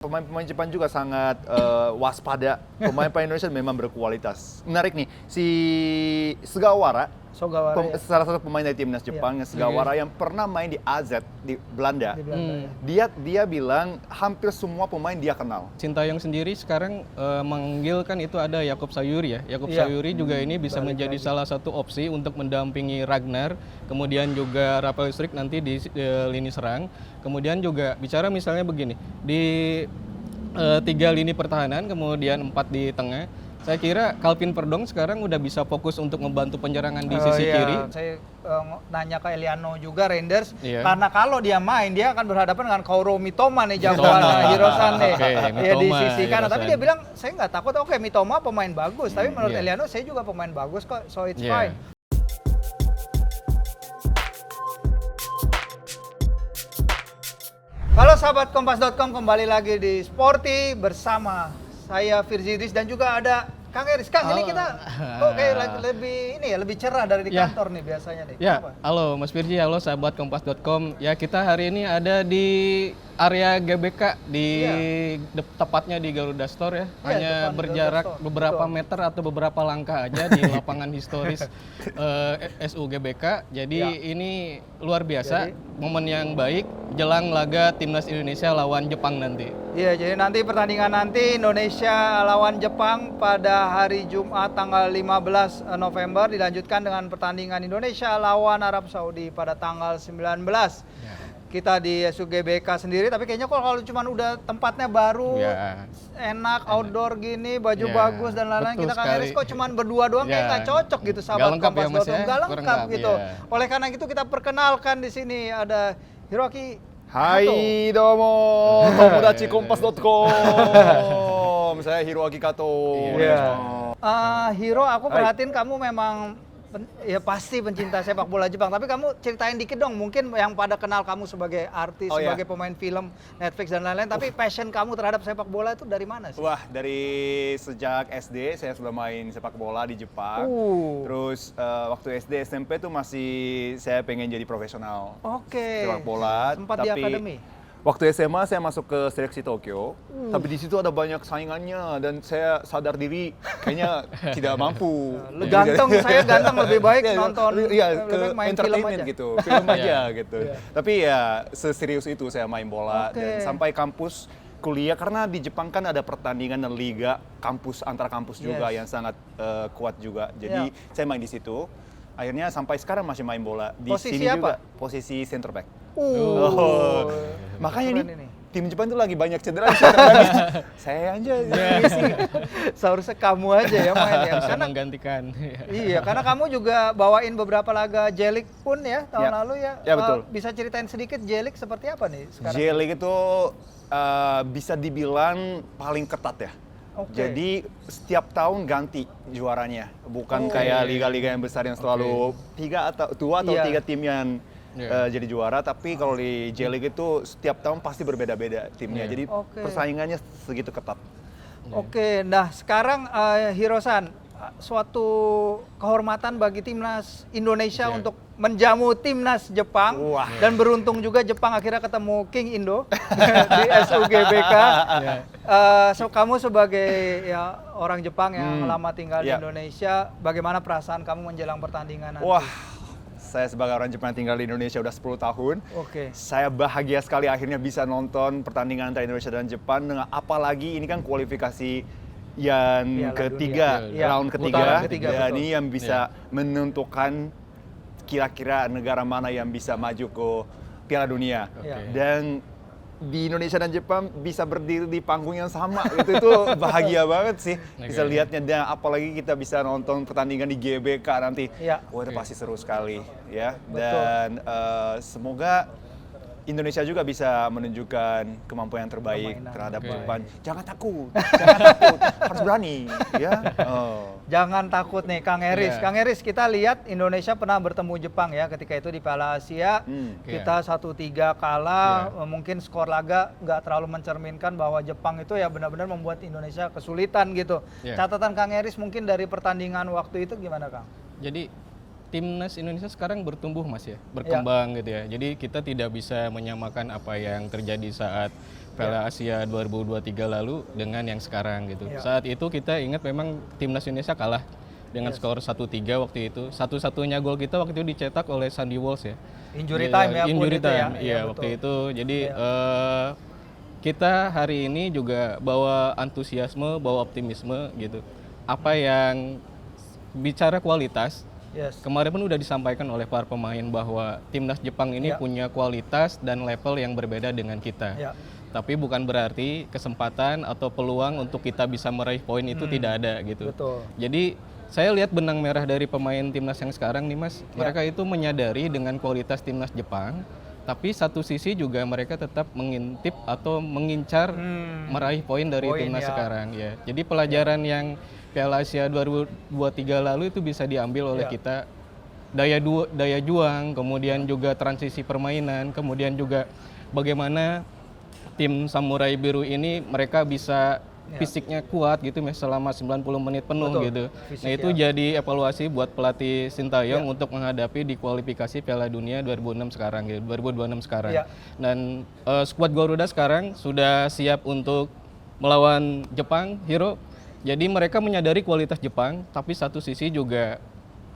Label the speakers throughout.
Speaker 1: Pemain-pemain Jepang juga sangat waspada. Pemain-pemain Indonesia memang berkualitas. Menarik nih, si Sugawara, salah satu pemain dari timnas Jepang, Sugawara yang pernah main di AZ di Belanda. Dia bilang hampir semua pemain dia kenal.
Speaker 2: Sintayong sendiri sekarang manggil kan itu ada Jakub Sayuri ya. Jakub Sayuri juga ini bisa menjadi salah satu opsi untuk mendampingi Ragnar, kemudian juga Rafael Struijk nanti di lini serang. Kemudian juga bicara misalnya begini, di 3 lini pertahanan, kemudian 4 di tengah. Saya kira Calvin Verdong sekarang udah bisa fokus untuk membantu penyerangan di sisi kiri.
Speaker 3: Saya nanya ke Eliano juga Reinders, karena kalau dia main dia akan berhadapan dengan Kaoru Mitoma nih, jagoan Hirosan nih. Ya di sisi kanan. Tapi dia bilang saya nggak takut. Oke, Mitoma pemain bagus, tapi menurut Eliano saya juga pemain bagus kok, so it's fine. Halo sahabat Kompas.com, kembali lagi di Sporty bersama saya Firzidis dan juga ada Kang Eris. Kang, ini kita kok kayak lebih cerah dari di kantor nih biasanya nih.
Speaker 2: Ya, halo Mas Firji, halo sahabat Kompas.com. Ya, kita hari ini ada di area GBK tepatnya di Garuda Store ya. Hanya berjarak beberapa meter atau beberapa langkah aja di lapangan historis SU GBK. Jadi ini luar biasa, momen yang baik jelang laga Timnas Indonesia lawan Jepang nanti.
Speaker 3: Iya, jadi nanti pertandingan nanti Indonesia lawan Jepang pada hari Jumat tanggal 15 November dilanjutkan dengan pertandingan Indonesia lawan Arab Saudi pada tanggal 19. Kita di SUGBK sendiri, tapi kayaknya kalau cuma udah tempatnya baru, enak, outdoor gini, baju bagus dan lain-lain, kita Kang Eris kok cuma berdua doang kayak nggak cocok gitu, sahabat Kompas.com, nggak lengkap gitu. Oleh karena itu kita perkenalkan di sini ada Hiroaki.
Speaker 1: Hai domo, tomodachi Kompas.com. Saya Hiroaki Kato.
Speaker 3: Hiro, aku perhatiin kamu memang ya pasti pencinta sepak bola Jepang, tapi kamu ceritain dikit dong, mungkin yang pada kenal kamu sebagai artis, sebagai pemain film, Netflix dan lain-lain, tapi passion kamu terhadap sepak bola itu dari mana sih?
Speaker 1: Wah, dari sejak SD saya sudah main sepak bola di Jepang. Terus waktu SD SMP tuh masih saya pengen jadi profesional sepak bola.
Speaker 3: Sempat di akademi?
Speaker 1: Waktu SMA saya masuk ke seleksi Tokyo, tapi di situ ada banyak saingannya dan saya sadar diri kayaknya tidak mampu.
Speaker 3: Saya ganteng lebih baik nonton main film aja
Speaker 1: gitu, film aja gitu. Tapi ya seserius itu saya main bola dan sampai kampus kuliah, karena di Jepang kan ada pertandingan dan liga kampus antar kampus juga yang sangat kuat juga. Jadi saya main di situ. Akhirnya sampai sekarang masih main bola di sini juga. Posisi center back. Makanya nih tim Jepang tuh lagi banyak cedera. Saya aja.
Speaker 3: Seharusnya kamu aja ya main ya.
Speaker 2: Bisa menggantikan.
Speaker 3: Iya, karena kamu juga bawain beberapa laga J-League pun ya tahun lalu ya.
Speaker 1: Ya betul.
Speaker 3: Bisa ceritain sedikit J-League seperti apa nih sekarang?
Speaker 1: J-League itu bisa dibilang paling ketat ya. Jadi setiap tahun ganti juaranya, bukan kayak liga-liga yang besar yang selalu 2 atau 3 tim yang jadi juara, tapi kalau di J-League itu setiap tahun pasti berbeda-beda timnya, jadi persaingannya segitu ketat.
Speaker 3: Nah sekarang Hirosan, suatu kehormatan bagi timnas Indonesia untuk menjamu timnas Jepang, dan beruntung juga Jepang akhirnya ketemu King Indo di SUGBK. Kamu sebagai orang Jepang yang lama tinggal di Indonesia, bagaimana perasaan kamu menjelang pertandingan nanti?
Speaker 1: Wah, saya sebagai orang Jepang tinggal di Indonesia udah 10 tahun. Saya bahagia sekali akhirnya bisa nonton pertandingan antara Indonesia dan Jepang, dengan apalagi ini kan kualifikasi yang ketiga, round ketiga, dan ini yang bisa menentukan kira-kira negara mana yang bisa maju ke Piala Dunia. Dan di Indonesia dan Jepang bisa berdiri di panggung yang sama, itu bahagia banget sih bisa lihatnya, dan apalagi kita bisa nonton pertandingan di GBK nanti. Wah, itu pasti seru sekali ya. Dan semoga Indonesia juga bisa menunjukkan kemampuan yang terbaik terhadap Jepang. Jangan takut, harus berani, ya.
Speaker 3: Jangan takut nih, Kang Eris. Kang Eris, kita lihat Indonesia pernah bertemu Jepang ya ketika itu di Piala Asia. Kita 1-3 kalah, mungkin skor laga nggak terlalu mencerminkan bahwa Jepang itu ya benar-benar membuat Indonesia kesulitan gitu. Catatan Kang Eris mungkin dari pertandingan waktu itu gimana, Kang?
Speaker 2: Jadi Timnas Indonesia sekarang bertumbuh Mas ya, berkembang gitu ya. Jadi kita tidak bisa menyamakan apa yang terjadi saat Piala Asia 2023 lalu dengan yang sekarang gitu. Saat itu kita ingat memang timnas Indonesia kalah dengan skor 1-3 waktu itu. Satu-satunya gol kita waktu itu dicetak oleh Sandy Walsh ya.
Speaker 3: Injury time ya.
Speaker 2: Injury time, iya waktu itu. Jadi kita hari ini juga bawa antusiasme, bawa optimisme gitu. Apa yang bicara kualitas, kemarin pun udah disampaikan oleh para pemain bahwa timnas Jepang ini punya kualitas dan level yang berbeda dengan kita. Tapi bukan berarti kesempatan atau peluang untuk kita bisa meraih poin itu tidak ada gitu.
Speaker 3: Betul.
Speaker 2: Jadi saya lihat benang merah dari pemain timnas yang sekarang nih Mas, mereka itu menyadari dengan kualitas timnas Jepang, tapi satu sisi juga mereka tetap mengintip atau mengincar meraih poin dari timnas sekarang ya. Jadi pelajaran yang Piala Asia 2023 lalu itu bisa diambil oleh kita, daya juang, kemudian juga transisi permainan, kemudian juga bagaimana tim Samurai Biru ini mereka bisa fisiknya kuat gitu selama 90 menit penuh gitu. Nah itu jadi evaluasi buat pelatih Sintayong untuk menghadapi di kualifikasi Piala Dunia 2006 sekarang gitu, 2026 sekarang. Dan skuad Garuda sekarang sudah siap untuk melawan Jepang, Hiro. Jadi mereka menyadari kualitas Jepang, tapi satu sisi juga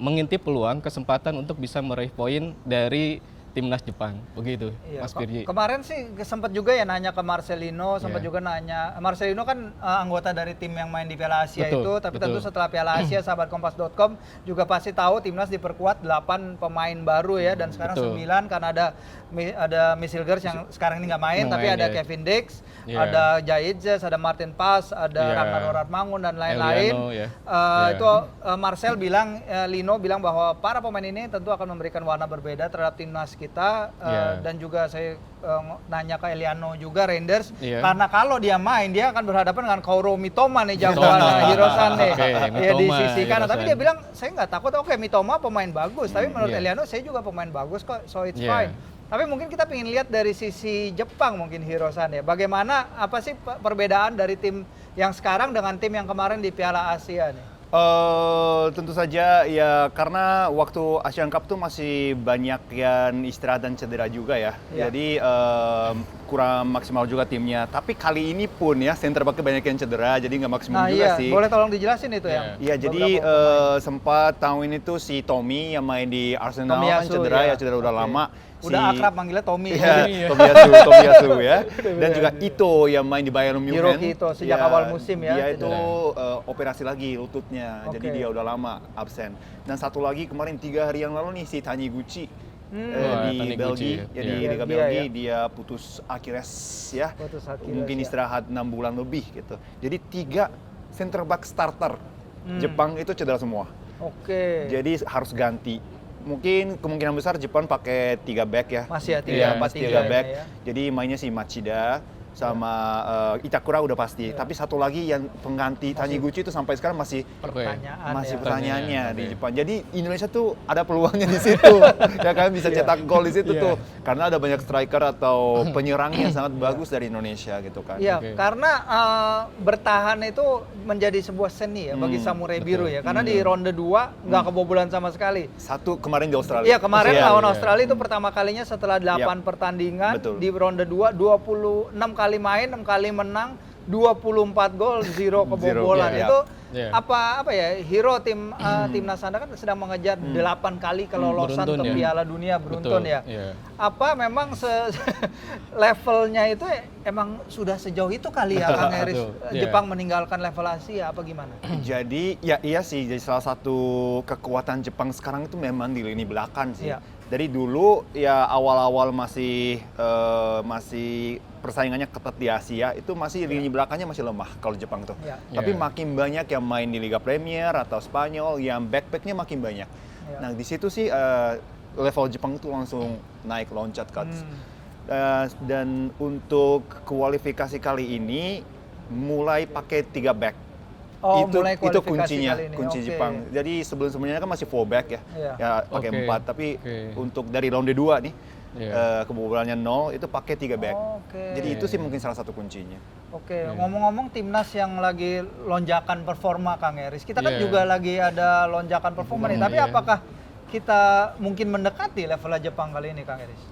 Speaker 2: mengintip peluang, kesempatan untuk bisa meraih poin dari timnas Jepang, begitu, Mas Firji.
Speaker 3: Kemarin sih sempat juga ya nanya ke Marcelino, sempat juga nanya. Marcelino kan anggota dari tim yang main di Piala Asia itu, tapi tentu setelah Piala Asia, sahabat Kompas.com juga pasti tahu timnas diperkuat 8 pemain baru ya, dan sekarang 9 karena ada Misilgers yang sekarang ini nggak main, tapi ada Kevin Dix, ada Jaidjes, ada Martin Pas, ada Ragnar Noratmangun dan lain-lain. Itu Marcel bilang, Lino bilang bahwa para pemain ini tentu akan memberikan warna berbeda terhadap timnas kita, dan juga saya nanya ke Eliano juga Renders, karena kalau dia main dia akan berhadapan dengan Kaoru Mitoma nih, jagoan Hirosan nih di sisi kanan. Tapi dia bilang saya nggak takut, Mitoma pemain bagus, tapi menurut Eliano saya juga pemain bagus kok, so it's fine. Tapi mungkin kita ingin lihat dari sisi Jepang mungkin Hirosan ya, bagaimana apa sih perbedaan dari tim yang sekarang dengan tim yang kemarin di Piala Asia nih?
Speaker 1: Tentu saja ya, karena waktu Asian Cup tuh masih banyak yang istirahat dan cedera juga ya. Jadi kurang maksimal juga timnya. Tapi kali ini pun ya center back banyak yang cedera, jadi nggak maksimal juga sih.
Speaker 3: Boleh tolong dijelasin itu ya?
Speaker 1: Iya, jadi sempat tahun ini tuh si Tommy yang main di Arsenal kan cedera cedera udah lama.
Speaker 3: Udah akrab manggilnya Tommy.
Speaker 1: Tomiyasu ya. Dan juga Ito yang main di Bayern Munich.
Speaker 3: Hiroki Ito sejak awal musim ya.
Speaker 1: Dia itu operasi lagi lututnya, jadi dia udah lama absen. Dan satu lagi kemarin 3 hari yang lalu nih si Taniguchi di Belgia, di Liga Belgia dia putus Achilles ya. Mungkin istirahat 6 bulan lebih gitu. Jadi 3 center back starter Jepang itu cedera semua. Jadi harus ganti. Mungkin kemungkinan besar Jepang pakai 3 back ya.
Speaker 3: Masih
Speaker 1: ya, 3 back. Ya. Jadi mainnya si Machida sama Itakura udah pasti. Tapi satu lagi yang pengganti Taniguchi itu sampai sekarang masih pertanyaannya di Jepang. Jadi Indonesia tuh ada peluangnya di situ. Ya kan bisa cetak gol di situ tuh. Karena ada banyak striker atau penyerang yang sangat bagus dari Indonesia gitu kan.
Speaker 3: Iya, karena bertahan itu menjadi sebuah seni ya bagi Samurai Biru ya. Karena di ronde 2 nggak kebobolan sama sekali.
Speaker 1: Satu kemarin di Australia.
Speaker 3: Iya, kemarin lawan Australia itu pertama kalinya setelah 8 pertandingan. Di ronde 2 26 kali main, 6 kali menang, 24 gol, 0 kebobolan. Itu apa ya, Hiro timnas Anda kan sedang mengejar 8 kali kelolosan ke Piala Dunia beruntun ya. Apa memang levelnya itu emang sudah sejauh itu kali ya Kang Eris, Jepang meninggalkan level Asia apa gimana? Jadi
Speaker 1: iya sih, jadi salah satu kekuatan Jepang sekarang itu memang di lini belakang sih. Dari dulu ya awal-awal masih persaingannya ketat di Asia, itu masih lini belakangnya masih lemah kalau Jepang tuh. Tapi makin banyak yang main di Liga Premier atau Spanyol, yang back-backnya makin banyak. Nah di situ sih level Jepang itu langsung naik loncat ke atas. Dan untuk kualifikasi kali ini mulai pakai 3 back. Itu kuncinya, kunci Jepang. Jadi sebelumnya kan masih 4 back ya, pakai 4. Tapi untuk dari ronde 2 nih, kebobolannya 0, itu pakai 3 back. Jadi itu sih mungkin salah satu kuncinya. Ngomong-ngomong timnas yang lagi lonjakan performa Kang Eris, kita kan juga lagi ada lonjakan performa nih. Tapi apakah kita mungkin mendekati level Jepang kali ini Kang Eris?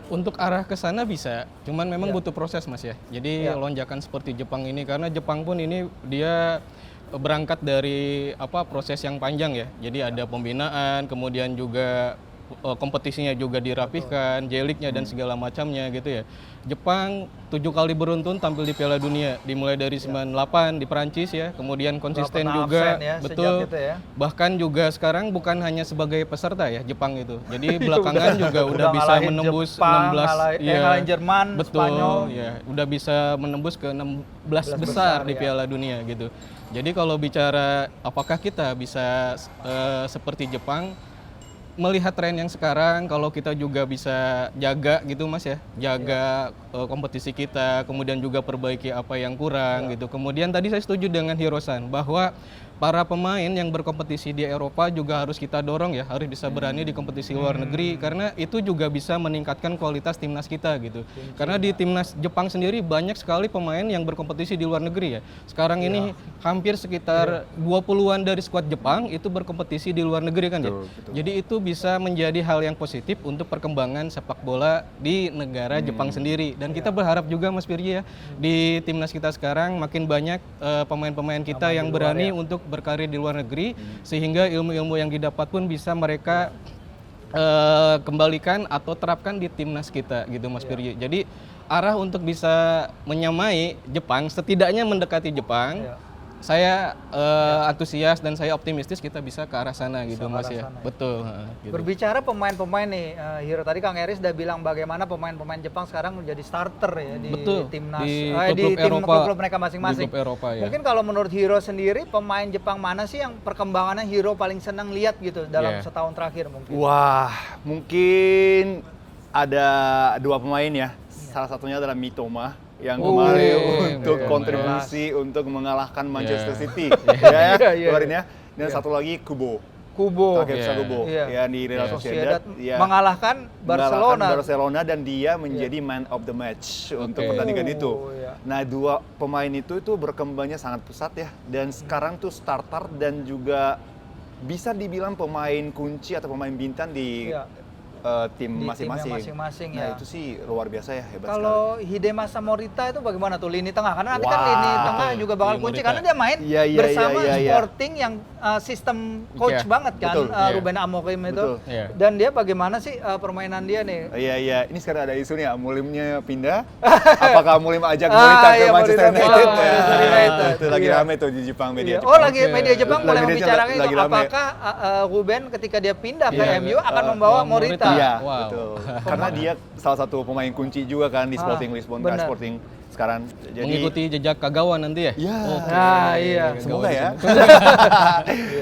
Speaker 2: Untuk arah ke sana bisa, cuman memang
Speaker 3: Ya.
Speaker 2: butuh proses Mas ya. Jadi
Speaker 3: Ya.
Speaker 2: lonjakan seperti Jepang ini, karena Jepang pun ini dia berangkat dari proses yang panjang ya. Jadi ada pembinaan, kemudian juga kompetisinya juga dirapihkan, J-League-nya dan segala macamnya gitu ya. Jepang 7 kali beruntun tampil di Piala Dunia, dimulai dari 98 di Perancis ya, kemudian konsisten
Speaker 3: Nggak pernah
Speaker 2: juga,
Speaker 3: absen ya,
Speaker 2: betul.
Speaker 3: sejak itu ya.
Speaker 2: Bahkan juga sekarang bukan hanya sebagai peserta ya Jepang itu. Jadi belakangan juga udah bisa
Speaker 3: ngalahin
Speaker 2: menembus
Speaker 3: Jepang,
Speaker 2: 16
Speaker 3: ngalahin Jerman,
Speaker 2: betul,
Speaker 3: Spanyol.
Speaker 2: ya, udah bisa menembus ke 16
Speaker 3: besar,
Speaker 2: besar di
Speaker 3: ya.
Speaker 2: Piala Dunia gitu. Jadi kalau bicara apakah kita bisa seperti Jepang, melihat tren yang sekarang, kalau kita juga bisa jaga gitu Mas ya, jaga kompetisi kita, kemudian juga perbaiki apa yang kurang gitu. Kemudian tadi saya setuju dengan Hirosan bahwa para pemain yang berkompetisi di Eropa juga harus kita dorong ya, harus bisa berani di kompetisi luar negeri, karena itu juga bisa meningkatkan kualitas timnas kita gitu. Karena di timnas Jepang sendiri banyak sekali pemain yang berkompetisi di luar negeri ya. Sekarang ini hampir sekitar 20-an dari skuad Jepang itu berkompetisi di luar negeri kan ya. Jadi itu bisa menjadi hal yang positif untuk perkembangan sepak bola di negara Jepang sendiri. Dan kita berharap juga Mas Firji ya, di timnas kita sekarang makin banyak pemain-pemain kita yang berani untuk berkarir di luar negeri, sehingga ilmu-ilmu yang didapat pun bisa mereka kembalikan atau terapkan di timnas kita gitu Mas Firji. Jadi arah untuk bisa menyamai Jepang, setidaknya mendekati Jepang, saya antusias dan saya optimistis kita bisa ke arah sana gitu Mas ya. Betul. Gitu.
Speaker 3: Berbicara pemain-pemain nih, Hiro, tadi Kang Eris udah bilang bagaimana pemain-pemain Jepang sekarang menjadi starter ya di timnas,
Speaker 2: di
Speaker 3: di tim
Speaker 2: Eropa,
Speaker 3: klub mereka masing-masing.
Speaker 2: di klub Eropa, ya.
Speaker 3: Mungkin kalau menurut Hiro sendiri, pemain Jepang mana sih yang perkembangannya Hiro paling senang lihat gitu dalam setahun terakhir mungkin?
Speaker 1: Wah, mungkin ada 2 pemain ya. Salah satunya adalah Mitoma yang kemarin untuk kontribusi untuk mengalahkan Manchester City kemarin ya. Dan satu lagi Kubo. Takefusa Kubo yang di Real Sociedad
Speaker 3: mengalahkan
Speaker 1: Barcelona dan dia menjadi man of the match untuk pertandingan itu. Nah, 2 pemain itu berkembangnya sangat pesat ya, dan sekarang tuh starter dan juga bisa dibilang pemain kunci atau pemain bintang di tim masing-masing. Nah, itu sih luar biasa ya, hebat
Speaker 3: kalau
Speaker 1: sekali.
Speaker 3: Hidemasa Morita itu bagaimana tuh lini tengah? Karena nanti kan lini tengah juga bakal kunci karena dia main bersama Sporting yang sistem coach banget kan, Ruben Amorim itu. Dan dia bagaimana sih permainan dia nih?
Speaker 1: Iya, ini sekarang ada isu nih, Amorimnya pindah. Apakah Amorim ajak Morita ke Manchester United? Itu lagi rame tuh di Jepang media.
Speaker 3: Oh, lagi media Jepang mulai membicarakan itu. Apakah Ruben ketika dia pindah ke MU akan membawa Morita?
Speaker 1: Iya, betul. Karena dia salah satu pemain kunci juga kan di Sporting Lisbon, kan Sporting sekarang. Jadi
Speaker 2: mengikuti jejak Kagawa nanti ya?
Speaker 1: Iya. Semoga ya.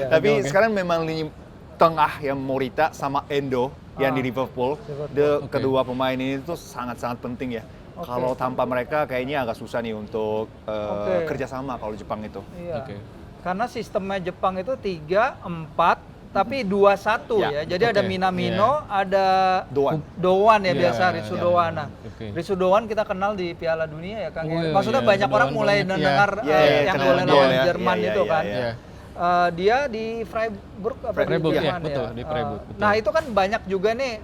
Speaker 1: Tapi sekarang memang lini tengah yang Morita sama Endo yang di Liverpool, kedua pemain ini tuh sangat-sangat penting ya. Kalau tanpa mereka kayaknya agak susah nih untuk kerjasama kalau Jepang itu.
Speaker 3: Karena sistemnya Jepang itu 3-4 tapi 2-1 ya. Jadi ada Minamino, ada Doan ya biasa, Ritsu Doan. Nah, Ritsu Doan kita kenal di Piala Dunia ya Kang. Maksudnya banyak orang mulai mendengar yang golnya lawan Jerman itu kan. Dia di Freiburg
Speaker 2: ya, betul, di Freiburg.
Speaker 3: Nah, itu kan banyak juga nih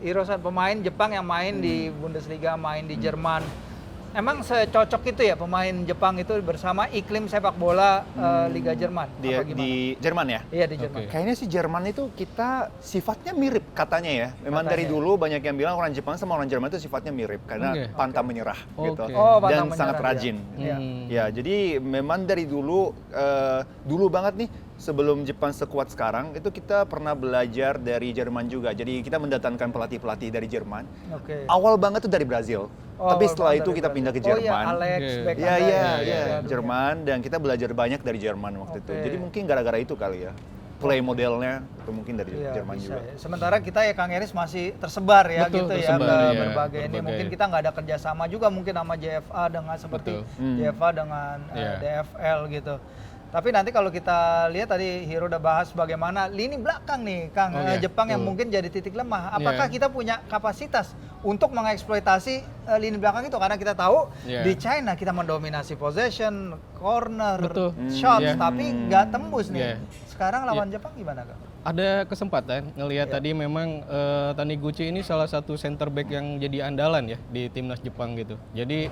Speaker 3: Hirosan pemain Jepang yang main di Bundesliga, main di Jerman. Emang secocok itu ya pemain Jepang itu bersama iklim sepak bola Liga Jerman?
Speaker 1: Di Jerman ya?
Speaker 3: Iya, di Jerman.
Speaker 1: Kayaknya sih Jerman itu kita sifatnya mirip katanya ya. Memang dari dulu banyak yang bilang orang Jepang sama orang Jerman itu sifatnya mirip karena pantang menyerah gitu. Dan sangat rajin. Ya, jadi memang dari dulu banget nih, sebelum Jepang sekuat sekarang, itu kita pernah belajar dari Jerman juga. Jadi kita mendatangkan pelatih-pelatih dari Jerman. Awal banget tuh dari Brazil. Tapi setelah itu kita pindah ke Jerman. Iya, Jerman, dan kita belajar banyak dari Jerman waktu itu. Jadi mungkin gara-gara itu kali ya. Play modelnya itu mungkin dari Jerman juga.
Speaker 3: Ya. Sementara kita ya Kang Eris masih tersebar ya ke berbagai ini. Mungkin kita nggak ada kerjasama juga mungkin sama JFA dengan seperti JFA dengan DFL gitu. Tapi nanti kalau kita lihat tadi Hiro udah bahas bagaimana lini belakang nih Kang Jepang yang mungkin jadi titik lemah. Apakah kita punya kapasitas untuk mengeksploitasi lini belakang itu? Karena kita tahu di China kita mendominasi possession, corner, shots, tapi nggak tembus nih. Sekarang lawan Jepang gimana Kang?
Speaker 2: Ada kesempatan ngelihat tadi memang Taniguchi ini salah satu center back yang jadi andalan ya di timnas Jepang gitu. Jadi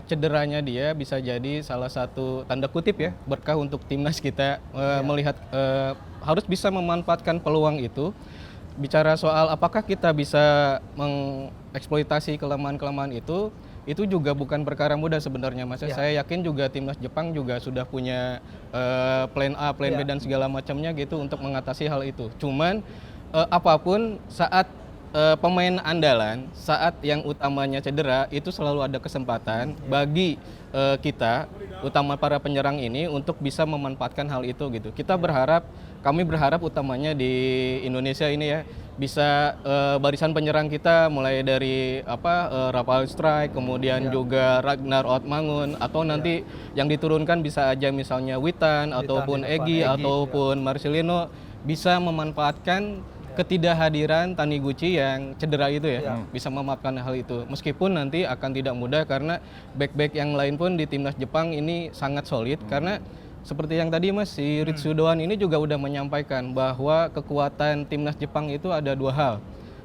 Speaker 2: cederanya dia bisa jadi salah satu tanda kutip ya berkah untuk timnas kita melihat harus bisa memanfaatkan peluang itu. Bicara soal apakah kita bisa mengeksploitasi kelemahan-kelemahan itu juga bukan perkara mudah sebenarnya Mas. Saya yakin juga timnas Jepang juga sudah punya plan A, plan B dan segala macamnya gitu untuk mengatasi hal itu. Cuman apapun saat pemain andalan, saat yang utamanya cedera itu selalu ada kesempatan bagi kita, utama para penyerang ini untuk bisa memanfaatkan hal itu gitu. Kami berharap utamanya di Indonesia ini ya bisa barisan penyerang kita mulai dari Rafael Strike, kemudian juga Ragnar Ottmangun atau nanti yang diturunkan bisa aja misalnya Witan ataupun Egy ataupun Marcelino bisa memanfaatkan ketidakhadiran Taniguchi yang cedera itu ya, bisa memaafkan hal itu. Meskipun nanti akan tidak mudah karena back-back yang lain pun di timnas Jepang ini sangat solid karena seperti yang tadi Mas, si Ritsu Doan ini juga udah menyampaikan bahwa kekuatan timnas Jepang itu ada dua hal.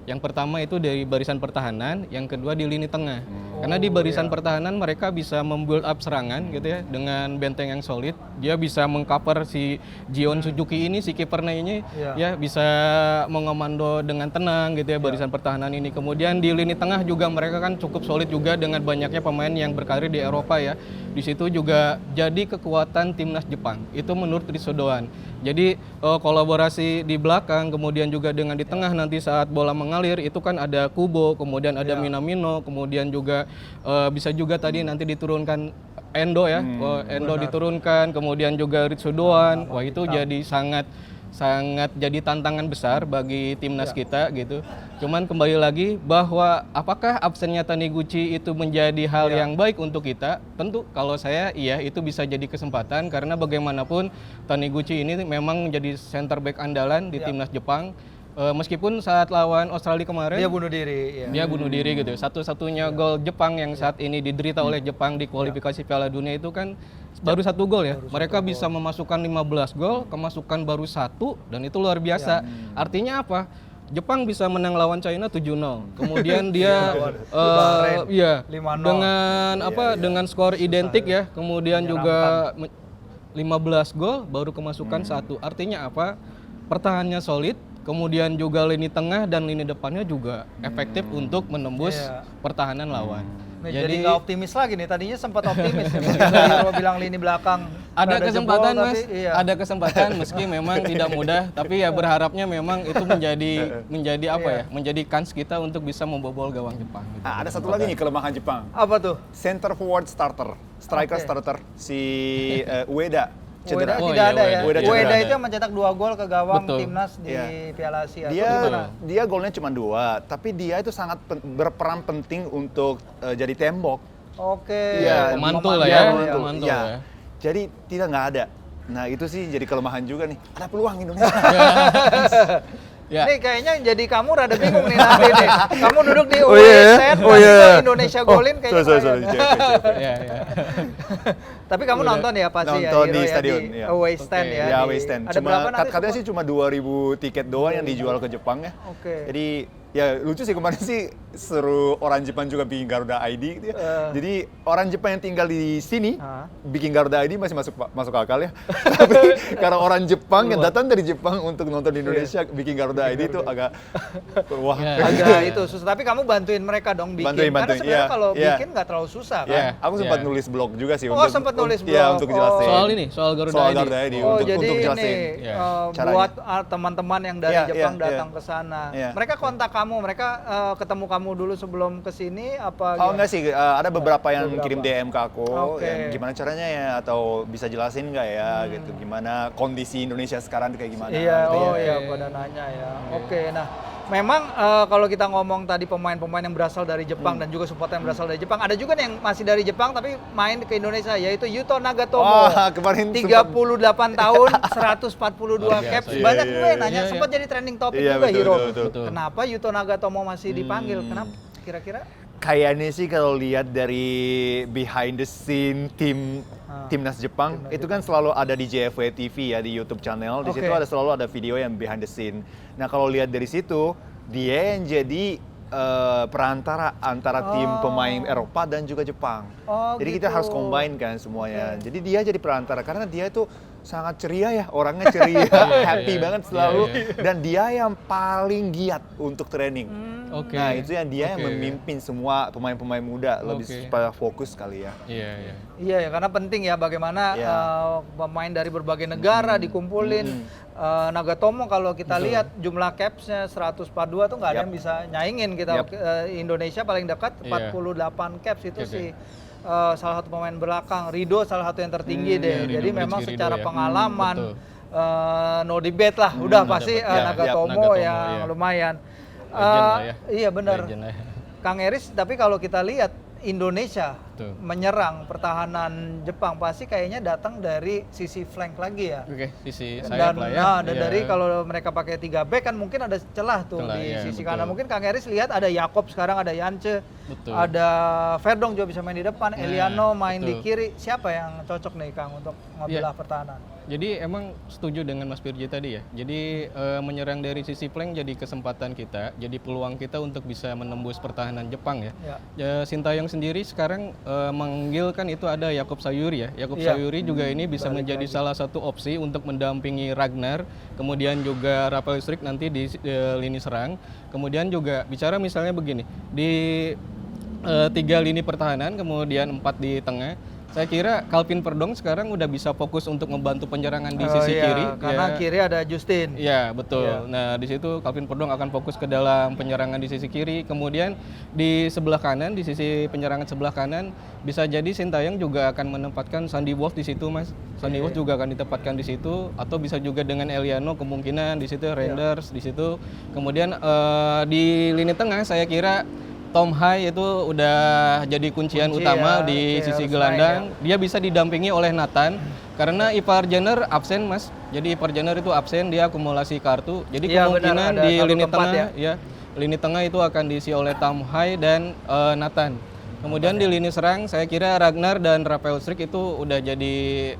Speaker 2: Yang pertama itu dari barisan pertahanan, yang kedua di lini tengah. Karena di barisan pertahanan mereka bisa membuild up serangan gitu ya dengan benteng yang solid. Dia bisa mengcover si Gion Suzuki ini, si kipernya ini ya bisa mengomando dengan tenang gitu ya barisan pertahanan ini. Kemudian di lini tengah juga mereka kan cukup solid juga dengan banyaknya pemain yang berkarir di Eropa ya. Di situ juga jadi kekuatan timnas Jepang. Itu menurut Ritsu Doan. Jadi kolaborasi di belakang kemudian juga dengan di tengah nanti saat bola mengalir itu kan ada Kubo, kemudian ada Minamino, kemudian juga bisa juga tadi nanti diturunkan Endo ya. Endo diturunkan, kemudian juga Ritsu Doan. Wah itu jadi sangat jadi tantangan besar bagi timnas kita gitu. Cuman kembali lagi bahwa apakah absennya Taniguchi itu menjadi hal yang baik untuk kita? Tentu kalau saya iya itu bisa jadi kesempatan karena bagaimanapun Taniguchi ini memang menjadi center back andalan di timnas Jepang. Meskipun saat lawan Australia kemarin
Speaker 3: dia bunuh diri
Speaker 2: dia bunuh diri gitu. Satu-satunya gol Jepang yang saat ini diderita oleh Jepang di kualifikasi Piala Dunia itu kan baru 1 gol ya. Mereka bisa memasukkan 15 gol, kemasukan baru 1 dan itu luar biasa. Artinya apa? Jepang bisa menang lawan China 7-0. Kemudian dia dengan skor identik ya. Kemudian juga 15 gol baru kemasukan 1. Artinya apa? Pertahanannya solid, kemudian juga lini tengah dan lini depannya juga efektif untuk menembus pertahanan lawan.
Speaker 3: Jadi nggak optimis lagi nih, tadinya sempat optimis kalau bilang lini belakang
Speaker 2: ada kesempatan jebol, Mas,
Speaker 3: tapi,
Speaker 2: ada kesempatan meski memang tidak mudah, tapi ya berharapnya memang itu menjadi apa ya, menjadi kans kita untuk bisa membobol gawang Jepang. Gitu.
Speaker 1: Ada satu lagi nih kelemahan Jepang.
Speaker 3: Apa tuh?
Speaker 1: Center forward striker starter si Ueda.
Speaker 3: Ueda tidak ada ya. Ueda itu yang mencetak 2 gol ke gawang timnas di Piala Asia.
Speaker 1: Dia golnya cuma 2, tapi dia itu sangat berperan penting untuk jadi tembok.
Speaker 3: Oke.
Speaker 2: Pemantul lah ya. Pemantul ya.
Speaker 1: Jadi nggak ada. Nah itu sih jadi kelemahan juga nih. Ada peluang Indonesia.
Speaker 3: Nih kayaknya jadi kamu rada bingung nih nanti nih. Kamu duduk di set, Indonesia golin kayaknya. Tapi kamu nonton ya pasti ya?
Speaker 1: Nonton di stadion.
Speaker 3: Away stand ya?
Speaker 1: Ya away stand.
Speaker 3: Ada berapa nanti?
Speaker 1: Katanya sih cuma 2.000 tiket doang yang dijual ke Jepang ya. Jadi ya lucu sih kemarin sih seru orang Jepang juga bikin Garuda ID gitu ya. Jadi orang Jepang yang tinggal di sini bikin Garuda ID masih masuk akal ya. Tapi karena orang Jepang yang datang dari Jepang untuk nonton di Indonesia bikin Garuda ID itu agak
Speaker 3: agak itu susah. Tapi kamu bantuin mereka dong bikin. Karena sebenarnya kalau bikin nggak terlalu susah kan.
Speaker 1: Aku sempat nulis blog juga sih
Speaker 3: sempat nulis blog.
Speaker 1: Ya, untuk jelasin.
Speaker 2: Soal Garuda ID.
Speaker 3: Jadi
Speaker 1: untuk jelasin.
Speaker 3: Buat teman-teman yang dari Jepang datang ke sana. Mereka kontak kamu, mereka ketemu kamu dulu sebelum ke sini apa?
Speaker 1: Enggak sih, ada beberapa yang kirim DM ke aku, yang gimana caranya ya atau bisa jelasin nggak ya gitu, gimana kondisi Indonesia sekarang kayak gimana?
Speaker 3: Pada nanya ya. Nah memang kalau kita ngomong tadi pemain-pemain yang berasal dari Jepang dan juga supporter yang berasal dari Jepang, ada juga yang masih dari Jepang tapi main ke Indonesia, yaitu Yuto Nagatomo.
Speaker 1: Kemarin
Speaker 3: 38 tahun, 142 caps. Banyak juga yang nanya, sempat jadi trending topik juga Hiro.
Speaker 1: Betul.
Speaker 3: Kenapa Yuto Nagatomo masih dipanggil? Kenapa kira-kira?
Speaker 1: Kayaknya sih kalau lihat dari behind the scene timnas Jepang itu kan selalu ada di JFW TV ya, di YouTube channel. Di situ selalu ada video yang behind the scene. Nah kalau lihat dari situ, dia yang jadi perantara antara tim pemain Eropa dan juga Jepang. Jadi kita harus combine kan semuanya. Jadi dia jadi perantara karena dia itu sangat ceria ya, orangnya ceria, happy banget selalu, dan dia yang paling giat untuk training. Nah itu yang dia yang memimpin semua pemain-pemain muda lebih supaya fokus kali ya.
Speaker 3: Iya ya, karena penting ya bagaimana pemain dari berbagai negara dikumpulin. Nagatomo kalau kita lihat jumlah capsnya 142 tuh nggak ada yang bisa nyaingin kita. Indonesia paling dekat 48 caps itu sih. Salah satu pemain belakang, Rido salah satu yang tertinggi deh. Jadi memang secara pengalaman no debate lah, udah pasti Nagatomo yang lumayan. Iya benar, Kang Eris. Tapi kalau kita lihat Indonesia menyerang pertahanan Jepang pasti kayaknya datang dari sisi flank lagi ya.
Speaker 2: Sisi sayap lah ya.
Speaker 3: Dan dari kalau mereka pakai 3 back kan mungkin ada celah tuh di sisi kanan. Mungkin Kang Eris lihat ada Yakob sekarang, ada Yance, ada Verdong juga bisa main di depan, Eliano main di kiri. Siapa yang cocok nih Kang untuk membelah pertahanan?
Speaker 2: Jadi emang setuju dengan Mas Firji tadi ya. Jadi menyerang dari sisi flank jadi kesempatan kita, jadi peluang kita untuk bisa menembus pertahanan Jepang ya. Sintayong sendiri sekarang manggil kan itu ada Yakob Sayuri ya. Yakob Sayuri juga ini bisa menjadi salah satu opsi untuk mendampingi Ragnar, kemudian juga Rafael Strik nanti di lini serang. Kemudian juga bicara misalnya begini, di 3 lini pertahanan, kemudian 4 di tengah. Saya kira Calvin Verdong sekarang udah bisa fokus untuk membantu penyerangan di sisi kiri.
Speaker 3: Karena kiri ada Justin.
Speaker 2: Iya, betul. Nah, di situ Calvin Verdong akan fokus ke dalam penyerangan di sisi kiri. Kemudian di sebelah kanan, di sisi penyerangan sebelah kanan, bisa jadi Sintayong juga akan menempatkan Sandy Wolf di situ, Mas. Sandy Wolf juga akan ditempatkan di situ, atau bisa juga dengan Eliano kemungkinan di situ, Renders di situ. Kemudian di lini tengah saya kira Tom Hai itu udah jadi kuncian utama di sisi gelandang. Dia bisa didampingi oleh Nathan karena Ipar Jenner absen, Mas. Jadi Ipar Jenner itu absen, dia akumulasi kartu. Jadi kemungkinan di lini tengah lini tengah itu akan diisi oleh Tom Hai dan Nathan. Kemudian di lini serang saya kira Ragnar dan Rafael Strik itu udah jadi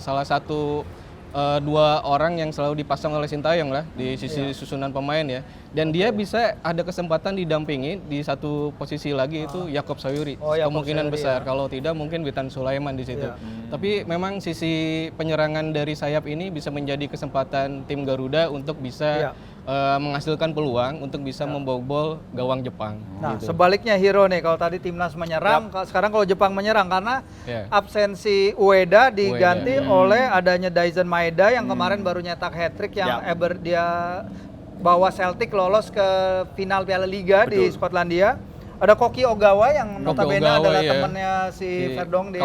Speaker 2: salah satu 2 orang yang selalu dipasang oleh Sintayong lah di sisi susunan pemain ya. Dan dia bisa ada kesempatan didampingi di satu posisi lagi itu Yakob Sayuri. Kemungkinan besar. Kalau tidak mungkin Witan Sulaiman di situ. Tapi memang sisi penyerangan dari sayap ini bisa menjadi kesempatan tim Garuda untuk bisa menghasilkan peluang untuk bisa membobol gawang Jepang.
Speaker 3: Nah,
Speaker 2: gitu.
Speaker 3: Sebaliknya Hiro nih, kalau tadi timnas menyerang, sekarang kalau Jepang menyerang karena absensi Ueda diganti oleh adanya Daizen Maeda yang kemarin baru nyetak hat-trick yang dia bawa Celtic lolos ke final Piala Liga di Skotlandia. Ada Koki Ogawa yang notabene adalah temannya si Verdong di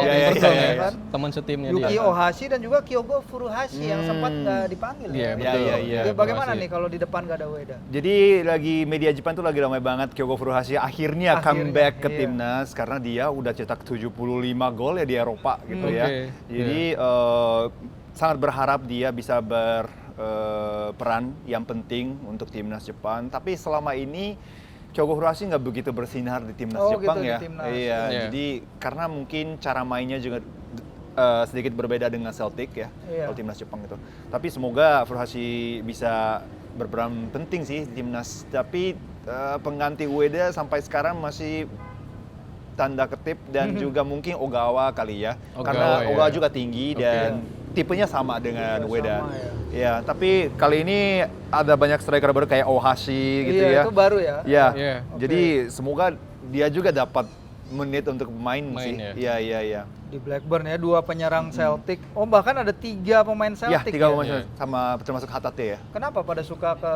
Speaker 2: teman setimnya
Speaker 3: Yuki Ohashi dan juga Kyogo Furuhashi yang sempat nggak dipanggil. Bagaimana nih kalau di depan nggak ada Ueda?
Speaker 1: Jadi lagi media Jepang tuh lagi ramai banget. Kyogo Furuhashi akhirnya comeback ke timnas karena dia udah cetak 75 gol ya di Eropa gitu ya. Jadi sangat berharap dia bisa berperan yang penting untuk timnas Jepang. Tapi selama ini Kyogo Furuhashi nggak begitu bersinar di timnas Jepang ya. Jadi karena mungkin cara mainnya juga sedikit berbeda dengan Celtic ya, kalau timnas Jepang itu. Tapi semoga Furuhashi bisa berperan penting sih di timnas. Tapi pengganti Ueda sampai sekarang masih tanda ketip dan juga mungkin Ogawa kali ya. Karena Ogawa juga tinggi dan tipenya sama dengan Ueda. Ya, tapi kali ini ada banyak striker baru kayak Ohashi gitu ya.
Speaker 3: Itu baru ya.
Speaker 1: Jadi semoga dia juga dapat menit untuk main sih. Iya.
Speaker 3: Di Blackburn ya, 2 penyerang Celtic. Bahkan ada 3 pemain Celtic.
Speaker 1: 3 pemain sama termasuk Hatate ya.
Speaker 3: Kenapa pada suka ke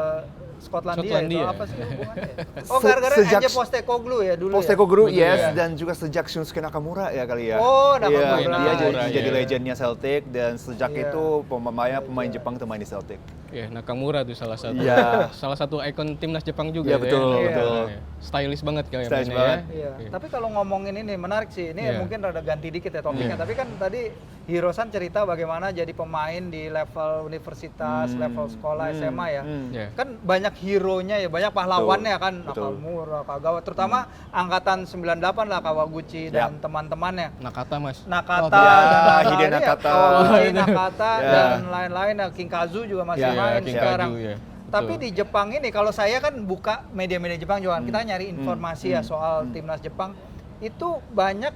Speaker 3: Skotlandia itu apa sih hubungannya? Gara-gara
Speaker 1: sejak
Speaker 3: aja Postecoglou ya dulu.
Speaker 1: Postecoglou dan juga sejak Shunsuke Nakamura ya kali ya.
Speaker 3: Nakamura.
Speaker 1: Dia jadi legendnya Celtic dan sejak itu pemain Jepang tuh main di Celtic.
Speaker 2: Ya, Nakamura tuh salah satu.
Speaker 1: Iya.
Speaker 2: Salah satu ikon timnas Jepang juga.
Speaker 1: Iya, betul,
Speaker 2: ya.
Speaker 1: betul.
Speaker 2: Stylish banget kayak
Speaker 1: Stylish
Speaker 2: mainnya
Speaker 1: banget.
Speaker 2: ya.
Speaker 3: Iya.
Speaker 2: Oke.
Speaker 3: Tapi kalau ngomongin ini menarik sih. Ini
Speaker 2: Iya.
Speaker 3: mungkin rada ganti dikit ya topiknya.
Speaker 2: Iya.
Speaker 3: Tapi kan tadi Hirosan cerita bagaimana jadi pemain di level universitas, level sekolah SMA ya.
Speaker 2: Iya.
Speaker 3: Kan banyak hero-nya ya, banyak pahlawannya kan.
Speaker 1: betul.
Speaker 3: Nakamura, Kagawa, terutama angkatan 98 lah Kawaguchi dan teman-temannya.
Speaker 2: Nakata, Mas.
Speaker 3: Nakata,
Speaker 2: Oh,
Speaker 1: ya,
Speaker 3: dan
Speaker 1: Hide
Speaker 3: ya,
Speaker 1: Nakata.
Speaker 3: Kawaguchi, Nakata
Speaker 1: Ya.
Speaker 3: dan lain-lain. Nah, King Kazu juga masih
Speaker 1: Ya,
Speaker 3: main
Speaker 2: King
Speaker 3: sekarang.
Speaker 2: Kazu, ya.
Speaker 3: Tapi
Speaker 2: Betul.
Speaker 3: di Jepang ini kalau saya kan buka media-media Jepang juga, kita nyari informasi ya soal timnas Jepang. Itu banyak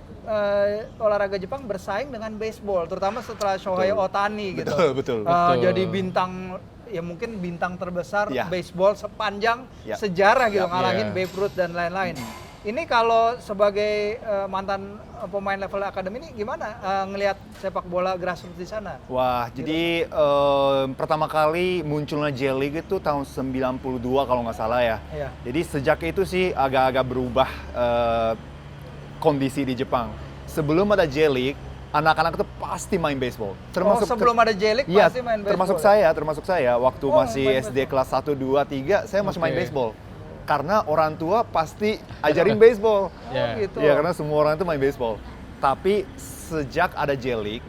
Speaker 3: olahraga Jepang bersaing dengan baseball, terutama setelah Shohei Ohtani gitu.
Speaker 1: Betul.
Speaker 2: Betul.
Speaker 3: Jadi bintang ya mungkin bintang terbesar
Speaker 1: Ya.
Speaker 3: baseball sepanjang
Speaker 1: Ya.
Speaker 3: sejarah gitu,
Speaker 1: Ya.
Speaker 3: ngalahin
Speaker 2: Ya.
Speaker 3: Babe Ruth dan lain-lain. Ini kalau sebagai mantan pemain level akademi ini gimana ngelihat sepak bola grassroots di sana?
Speaker 1: Wah, jadi pertama kali munculnya J League itu tahun 92 kalau nggak salah ya.
Speaker 3: Iya.
Speaker 1: Jadi sejak itu sih agak-agak berubah kondisi di Jepang. Sebelum ada J League, anak-anak itu pasti main baseball.
Speaker 3: Sebelum ada J League
Speaker 1: Iya,
Speaker 3: pasti main baseball.
Speaker 1: termasuk saya waktu masih
Speaker 3: main
Speaker 1: SD kelas 1 2 3 saya masih main
Speaker 2: Oke.
Speaker 1: baseball. Karena orang tua pasti ajarin baseball.
Speaker 2: Ya.
Speaker 3: Gitu.
Speaker 1: Iya, karena semua orang itu main baseball. Tapi sejak ada J League,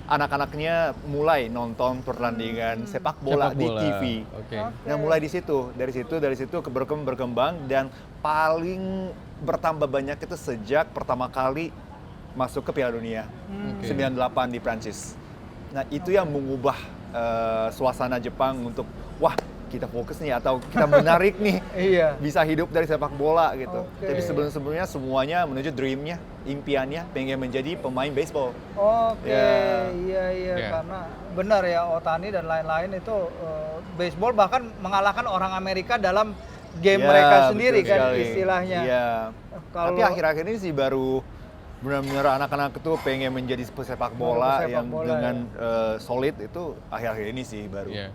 Speaker 1: anak-anaknya mulai nonton pertandingan sepak bola
Speaker 2: Sepak
Speaker 1: di
Speaker 2: bola.
Speaker 1: TV.
Speaker 2: Oke.
Speaker 1: Nah, mulai di situ, dari situ berkembang dan paling bertambah banyak itu sejak pertama kali masuk ke Piala Dunia
Speaker 2: Oke.
Speaker 1: 98 di Prancis. Nah, itu yang mengubah suasana Jepang untuk wah, kita fokus nih atau kita menarik nih
Speaker 3: Iya.
Speaker 1: bisa hidup dari sepak bola gitu.
Speaker 3: Oke.
Speaker 1: Tapi sebelum-sebelumnya semuanya menuju dreamnya, impiannya pengen menjadi pemain baseball.
Speaker 3: Oke,
Speaker 1: Ya.
Speaker 3: iya,
Speaker 2: Ya.
Speaker 3: karena benar ya Ohtani dan lain-lain itu baseball bahkan mengalahkan orang Amerika dalam game
Speaker 1: Ya,
Speaker 3: mereka sendiri
Speaker 1: betul
Speaker 3: kan
Speaker 1: sekali.
Speaker 3: istilahnya.
Speaker 1: Iya.
Speaker 3: Kalau-
Speaker 1: Tapi akhir-akhir ini sih baru benar-benar anak-anak itu pengen menjadi pesepak bola
Speaker 3: pesepak
Speaker 1: yang
Speaker 3: bola,
Speaker 1: dengan solid itu akhir-akhir ini sih baru.
Speaker 2: Iya.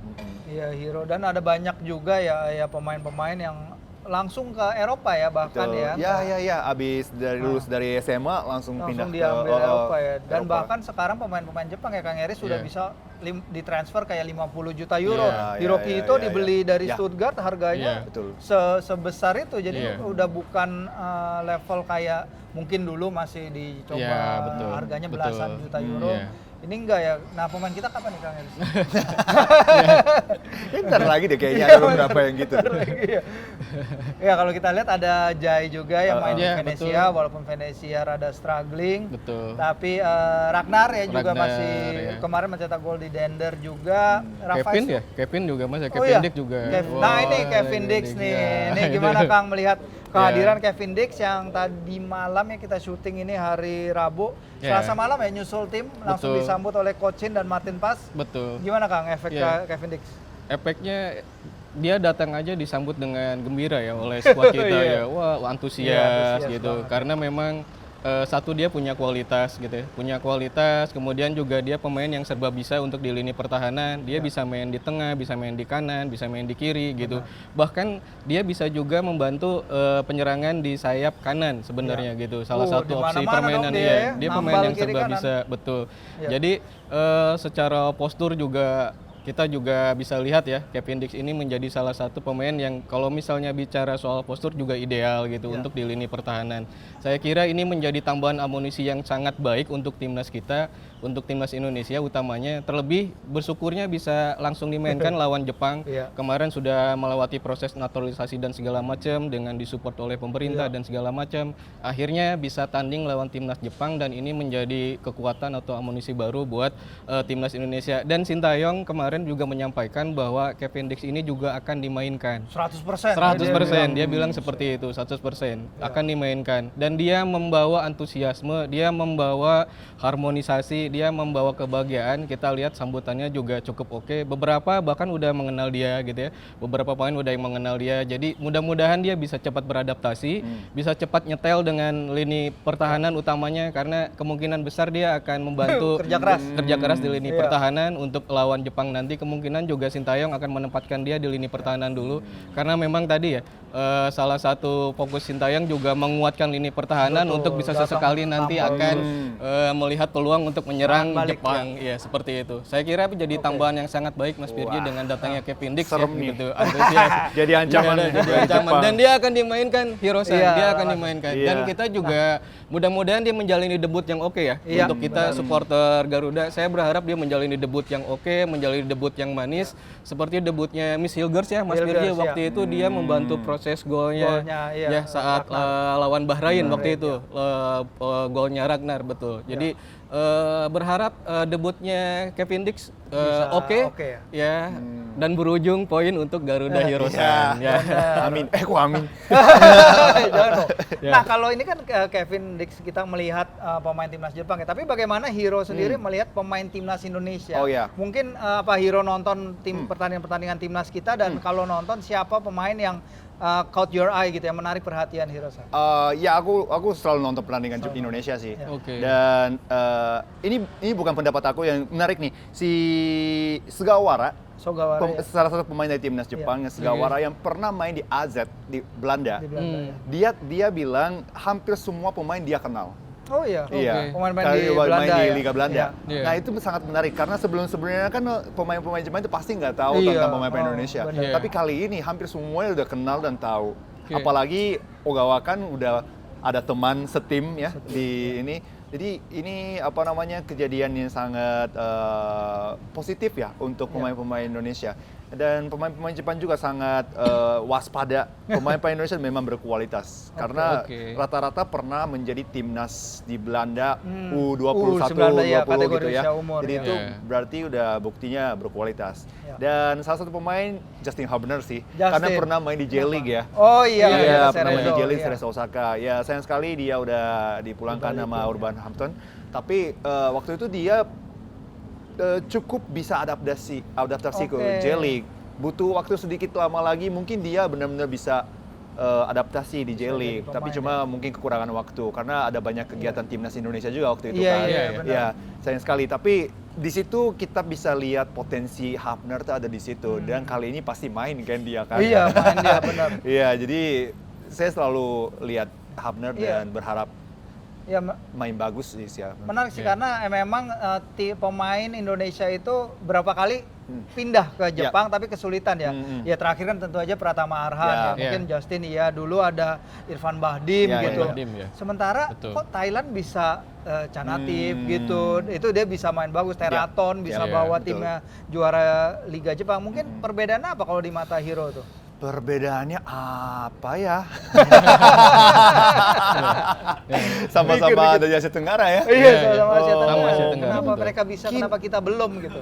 Speaker 3: Iya, hero dan ada banyak juga ya pemain-pemain yang langsung ke Eropa ya bahkan
Speaker 1: Betul.
Speaker 3: ya.
Speaker 1: Ya. Abis dari lulus dari SMA langsung pindah
Speaker 3: Langsung
Speaker 1: ke
Speaker 3: diambil Eropa ya. Dan
Speaker 1: Eropa.
Speaker 3: bahkan sekarang pemain-pemain Jepang ya Kang Eris sudah
Speaker 2: Iya.
Speaker 3: bisa ditransfer kayak 50 juta euro.
Speaker 1: Iya,
Speaker 3: Hiroki
Speaker 1: iya,
Speaker 3: itu
Speaker 1: iya,
Speaker 3: dibeli
Speaker 1: iya.
Speaker 3: dari
Speaker 1: Ya.
Speaker 3: Stuttgart harganya
Speaker 2: Iya.
Speaker 1: Betul.
Speaker 3: sebesar itu. Jadi
Speaker 2: Iya.
Speaker 3: udah bukan level kayak mungkin dulu masih dicoba
Speaker 2: Iya, betul.
Speaker 3: harganya
Speaker 2: Betul.
Speaker 3: belasan juta euro.
Speaker 2: Iya.
Speaker 3: Ini enggak ya. Nah, pemain kita kapan nih Kang Eris?
Speaker 1: Ntar lagi deh kayaknya
Speaker 3: Iya,
Speaker 1: ada beberapa yang gitu.
Speaker 3: Iya. Ya kalau kita lihat ada Jai juga yang main di
Speaker 2: Iya,
Speaker 3: Venezia,
Speaker 2: betul.
Speaker 3: walaupun Venezia rada struggling.
Speaker 2: Betul.
Speaker 3: Tapi Ragnar ya juga
Speaker 2: Ragnar,
Speaker 3: masih
Speaker 2: ya.
Speaker 3: kemarin mencetak gol di Dender juga.
Speaker 2: Kevin ya? Kevin juga Mas ya?
Speaker 3: Oh
Speaker 2: Kevin
Speaker 3: iya.
Speaker 2: Dick juga.
Speaker 3: Nah ini
Speaker 2: Wah,
Speaker 3: Kevin Dix nih.
Speaker 2: ya.
Speaker 3: Ini gimana Kang melihat kehadiran
Speaker 2: Ya.
Speaker 3: Kevin Dix yang tadi malam ya kita syuting ini hari Rabu.
Speaker 2: Ya.
Speaker 3: Selasa malam ya nyusul tim langsung
Speaker 2: Betul.
Speaker 3: disambut oleh Coach Shin dan Martin Paz.
Speaker 2: Betul.
Speaker 3: Gimana Kang efek
Speaker 2: Ya.
Speaker 3: Kevin Dix?
Speaker 2: Efeknya dia datang aja disambut dengan gembira ya oleh squad kita
Speaker 3: Iya.
Speaker 2: ya. Wah, antusias
Speaker 3: Iya, antusias
Speaker 2: gitu.
Speaker 3: banget.
Speaker 2: Karena memang satu dia punya kualitas gitu ya. Punya kualitas, kemudian juga dia pemain yang serba bisa untuk di lini pertahanan. Dia bisa main di tengah, bisa main di kanan, bisa main di kiri gitu. Bahkan dia bisa juga membantu penyerangan di sayap kanan sebenarnya gitu. Salah satu
Speaker 3: di
Speaker 2: opsi
Speaker 3: mana-mana
Speaker 2: permainan
Speaker 3: dong dia
Speaker 2: dia.
Speaker 3: ya.
Speaker 2: Dia
Speaker 3: Nambal
Speaker 2: pemain yang
Speaker 3: kiri
Speaker 2: serba
Speaker 3: kanan.
Speaker 2: bisa, betul.
Speaker 3: Iya.
Speaker 2: Jadi secara postur juga kita juga bisa lihat ya, Kevin Dix ini menjadi salah satu pemain yang kalau misalnya bicara soal postur juga ideal gitu untuk di lini pertahanan. Saya kira ini menjadi tambahan amunisi yang sangat baik untuk timnas kita, untuk timnas Indonesia utamanya. Terlebih bersyukurnya bisa langsung dimainkan lawan Jepang.
Speaker 3: Iya.
Speaker 2: Kemarin sudah melewati proses naturalisasi dan segala macam dengan disupport oleh pemerintah dan segala macam. Akhirnya bisa tanding lawan timnas Jepang dan ini menjadi kekuatan atau amunisi baru buat timnas Indonesia. Dan Sintayong kemarin juga menyampaikan bahwa Kevin Dix ini juga akan dimainkan.
Speaker 3: 100%.
Speaker 2: 100%, dia bilang seperti itu, 100% akan dimainkan. Dan dia membawa antusiasme, dia membawa harmonisasi, dia membawa kebahagiaan. Kita lihat sambutannya juga cukup oke. Beberapa bahkan udah mengenal dia gitu ya. Beberapa pemain udah yang mengenal dia. Jadi mudah-mudahan dia bisa cepat beradaptasi, bisa cepat nyetel dengan lini pertahanan utamanya karena kemungkinan besar dia akan membantu
Speaker 3: Kerja keras.
Speaker 2: di lini pertahanan untuk lawan Jepang nanti nanti kemungkinan juga Sintayong akan menempatkan dia di lini pertahanan dulu karena memang tadi ya salah satu fokus Sintayong juga menguatkan lini pertahanan untuk bisa sesekali nanti akan melihat peluang untuk menyerang Jepang ya seperti itu. Saya kira jadi tambahan yang sangat baik Mas Firji dengan datangnya Kevin Dix ya, gitu. Antusias.
Speaker 1: Jadi ancaman
Speaker 2: Dan dia akan dimainkan Hirosan, dia akan dimainkan. Dan kita juga mudah-mudahan dia menjalani debut yang oke ya. Untuk kita supporter Garuda, saya berharap dia menjalani debut yang oke, menjalani debut yang manis seperti debutnya Miss Hilgers ya Mas Firji waktu itu dia membantu proses golnya ya saat lawan Bahrain waktu itu golnya Ragnar betul. Jadi berharap debutnya Kevin Dix oke ya dan berujung poin untuk Garuda Hirosan ya.
Speaker 1: Amin. Kok amin?
Speaker 3: Nah, kalau ini kan Kevin Dix kita melihat pemain timnas Jepang ya, tapi bagaimana Hiro sendiri melihat pemain timnas Indonesia?
Speaker 1: Oh ya.
Speaker 3: Mungkin Hiro nonton pertandingan-pertandingan timnas kita dan kalau nonton siapa pemain yang caught your eye gitu yang menarik perhatian Hiro-san?
Speaker 1: Ya aku selalu nonton pertandingan Indonesia sih.
Speaker 2: Oke.
Speaker 1: Dan ini bukan pendapat aku yang menarik nih. Si Sugawara, salah satu pemain dari timnas Jepang, Sugawara yang pernah main di AZ di Belanda. Dia bilang hampir semua pemain dia kenal.
Speaker 3: Oh iya.
Speaker 1: Iya.
Speaker 3: Pemain-pemain di Belanda
Speaker 1: di
Speaker 3: ya?
Speaker 1: Liga Belanda.
Speaker 2: Iya.
Speaker 1: Nah itu sangat menarik karena sebelumnya kan pemain-pemain Jepang itu pasti nggak tahu tentang pemain Indonesia. Tapi kali ini hampir semuanya udah kenal dan tahu. Apalagi Ogawa kan udah ada teman setim ya di ini. Jadi ini kejadian yang sangat positif ya untuk pemain-pemain Indonesia. Dan pemain-pemain Jepang juga sangat waspada. Pemain-pemain Indonesia memang berkualitas karena rata-rata pernah menjadi timnas di Belanda U21, 20 gitu ya. Jadi itu berarti udah buktinya berkualitas. Dan salah satu pemain Justin Hubner sih, karena pernah main di J-League ya.
Speaker 3: Oh iya,
Speaker 1: pernah main di J-League Ceres Osaka. Ya sayang sekali dia udah dipulangkan sama Urban Hampton. Tapi waktu itu dia cukup bisa adaptasi ke J-League. Butuh waktu sedikit lama lagi, mungkin dia benar-benar bisa adaptasi di J-League. Tapi cuma mungkin kekurangan waktu karena ada banyak kegiatan timnas Indonesia juga waktu itu kan. Iya, sayang sekali. Tapi di situ kita bisa lihat potensi Hubner tuh ada di situ dan kali ini pasti main kan dia kan.
Speaker 3: Iya, main dia benar.
Speaker 1: Iya, jadi saya selalu lihat Hubner dan berharap main bagus sih siapa.
Speaker 3: Menarik sih karena memang pemain Indonesia itu berapa kali pindah ke Jepang tapi kesulitan ya. Ya terakhir kan tentu aja Pratama Arhan mungkin Justin dulu ada Irfan Bahdim gitu. Sementara kok Thailand bisa Canatif gitu. Itu dia bisa main bagus Teraton bisa bawa timnya juara Liga Jepang. Mungkin perbedaannya apa kalau di mata Hiro tuh?
Speaker 1: Perbedaannya apa ya? Sama-sama dari Asia Tenggara ya?
Speaker 3: Iya, sama Asia Tenggara. Kenapa mereka bisa, kenapa kita belum gitu?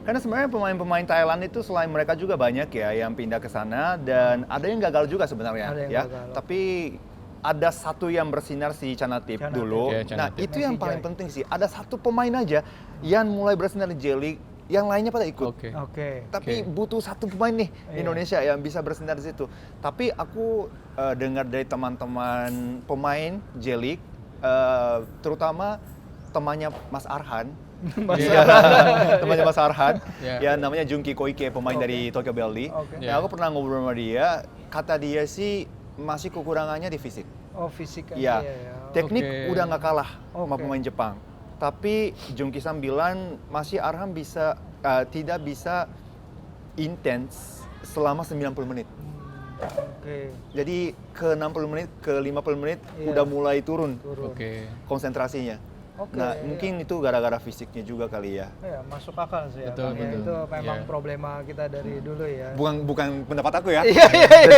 Speaker 1: Karena sebenarnya pemain-pemain Thailand itu selain mereka juga banyak ya yang pindah ke sana dan ada yang gagal juga sebenarnya ya. Tapi ada satu yang bersinar si Canatif dulu. Nah itu yang paling penting sih. Ada satu pemain aja yang mulai bersinar di J-League. Yang lainnya pada ikut. Tapi butuh satu pemain nih Indonesia yang bisa bersinar di situ. Tapi aku dengar dari teman-teman pemain J-League, terutama temannya Mas Arhan. Temannya Mas Arhan, ya namanya Junki Koike, pemain dari Tokyo Verdy. Nah, aku pernah ngobrol sama dia, kata dia sih masih kekurangannya di fisik.
Speaker 3: Oh, fisik kan.
Speaker 1: Iya. Teknik udah nggak kalah sama pemain Jepang. Tapi Jungki-san bilang masih Arhan tidak bisa intens selama 90 menit. Jadi ke 60 menit, ke 50 menit udah mulai turun. Konsentrasinya. Nah, mungkin itu gara-gara fisiknya juga kali ya.
Speaker 3: Iya, masuk akal sih ya. Betul. Itu memang problema kita dari dulu ya.
Speaker 1: Bukan pendapat aku ya.
Speaker 3: Iya.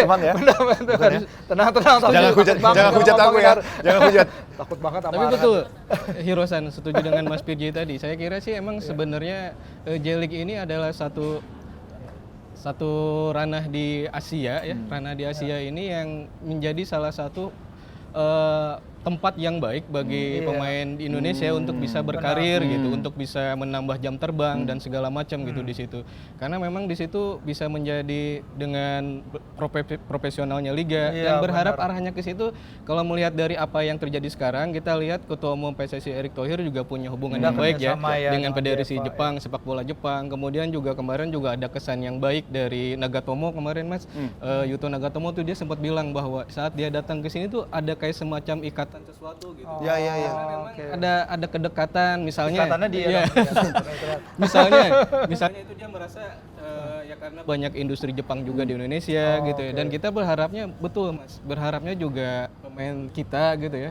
Speaker 1: Teman ya.
Speaker 3: Benar. Tenang.
Speaker 1: Jangan hujat aku ya. Jangan hujat.
Speaker 3: Takut banget sama
Speaker 2: Tapi betul, Hiro-san setuju dengan Mas Firji tadi. Saya kira sih emang sebenarnya J-League ini adalah satu ranah di Asia ya. Ranah di Asia ini yang menjadi salah satu tempat yang baik bagi pemain di Indonesia untuk bisa berkarir gitu, untuk bisa menambah jam terbang dan segala macam gitu di situ. Karena memang di situ bisa menjadi dengan profesionalnya liga dan berharap arahnya ke situ. Kalau melihat dari apa yang terjadi sekarang, kita lihat Ketua Umum PSSI Erick Thohir juga punya hubungan yang baik ya dengan Federasi Jepang, sepak bola Jepang. Kemudian juga kemarin juga ada kesan yang baik dari Nagatomo kemarin Mas. Yuto Nagatomo tuh dia sempat bilang bahwa saat dia datang ke sini tuh ada kayak semacam ikatan sesuatu gitu.
Speaker 1: Ya.
Speaker 2: Memang ada kedekatan misalnya.
Speaker 3: Ikatannya dia.
Speaker 2: Iya. misalnya itu dia merasa ya karena banyak industri Jepang juga di Indonesia gitu ya. Dan kita berharapnya betul Mas, berharapnya juga pemain kita gitu ya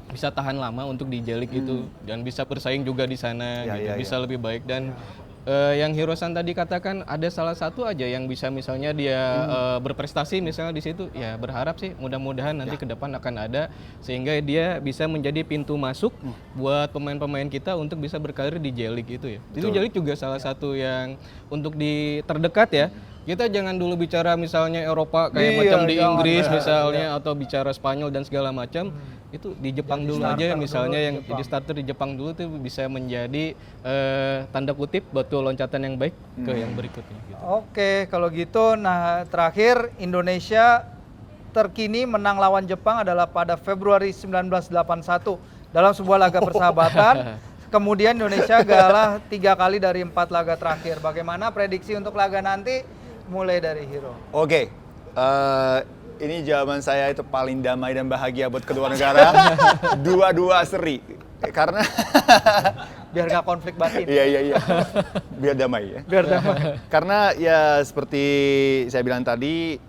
Speaker 2: bisa tahan lama untuk di J-League itu dan bisa bersaing juga di sana gitu, bisa lebih baik. Dan yang Hirosan tadi katakan ada salah satu aja yang bisa misalnya dia berprestasi misalnya di situ, ya berharap sih mudah-mudahan nanti ke depan akan ada sehingga dia bisa menjadi pintu masuk buat pemain-pemain kita untuk bisa berkarir di J-League itu ya. Itu J-League juga salah satu yang untuk di terdekat ya. Kita jangan dulu bicara misalnya Eropa kayak macam di Inggris misalnya atau bicara Spanyol dan segala macam. Itu di Jepang dulu aja misalnya yang jadi starter di Jepang dulu tuh bisa menjadi tanda kutip batu loncatan yang baik ke yang berikutnya gitu.
Speaker 3: Oke, kalau gitu nah terakhir Indonesia terkini menang lawan Jepang adalah pada Februari 1981 dalam sebuah laga persahabatan. Kemudian Indonesia kalah 3 kali dari 4 laga terakhir. Bagaimana prediksi untuk laga nanti? Mulai dari Hiro.
Speaker 1: Oke. Ini jawaban saya itu paling damai dan bahagia buat kedua negara. 2-2 seri. Karena
Speaker 3: biar gak konflik batin.
Speaker 1: Iya. Biar damai ya.
Speaker 3: Biar damai.
Speaker 1: Karena ya seperti saya bilang tadi,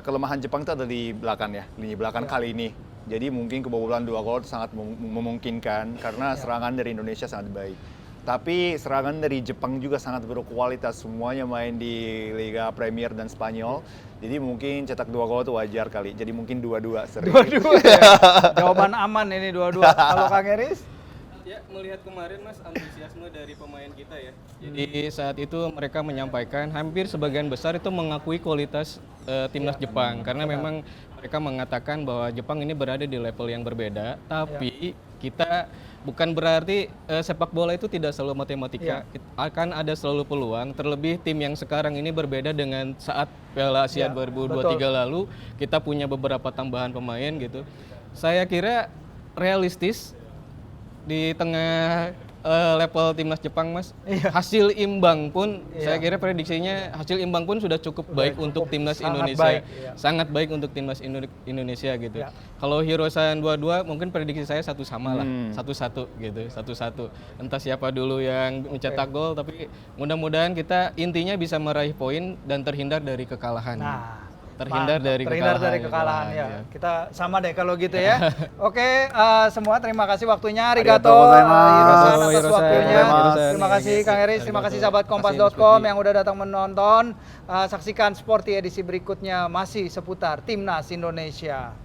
Speaker 1: kelemahan Jepang itu ada di belakang ya, lini belakang kali ini. Jadi mungkin kebobolan 2 gol sangat memungkinkan karena serangan dari Indonesia sangat baik. Tapi serangan dari Jepang juga sangat berkualitas, semuanya main di Liga Premier dan Spanyol. Jadi mungkin cetak 2 gol itu wajar kali. Jadi mungkin 2-2 seri.
Speaker 3: 2-2 ya. Jawaban aman ini 2-2. Kalau Kang Eris?
Speaker 2: Ya, melihat kemarin Mas antusiasme dari pemain kita ya. Jadi saat itu mereka menyampaikan hampir sebagian besar itu mengakui kualitas timnas Jepang karena memang mereka mengatakan bahwa Jepang ini berada di level yang berbeda, tapi kita bukan berarti sepak bola itu tidak selalu matematika. Akan ada selalu peluang, terlebih tim yang sekarang ini berbeda dengan saat Piala Asia 2023 lalu, kita punya beberapa tambahan pemain gitu. Saya kira realistis di tengah level timnas Jepang Mas. Hasil imbang pun saya kira prediksinya hasil imbang pun sudah cukup baik untuk timnas Indonesia. Sangat baik untuk timnas Indonesia gitu. Kalau Hirosan 2-2 mungkin prediksi saya sama lah. 1-1 gitu, 1-1. Entah siapa dulu yang mencetak gol tapi mudah-mudahan kita intinya bisa meraih poin dan terhindar dari kekalahan. Terhindar dari kekalahan
Speaker 3: ya. Kita sama deh kalau gitu ya. Oke, semua terima kasih waktunya. Arigato
Speaker 1: Arigatou
Speaker 3: atas waktunya. Terima kasih Kang Eris, terima kasih sahabat kompas.com yang udah datang menonton. Saksikan Sporty edisi berikutnya masih seputar Timnas Indonesia.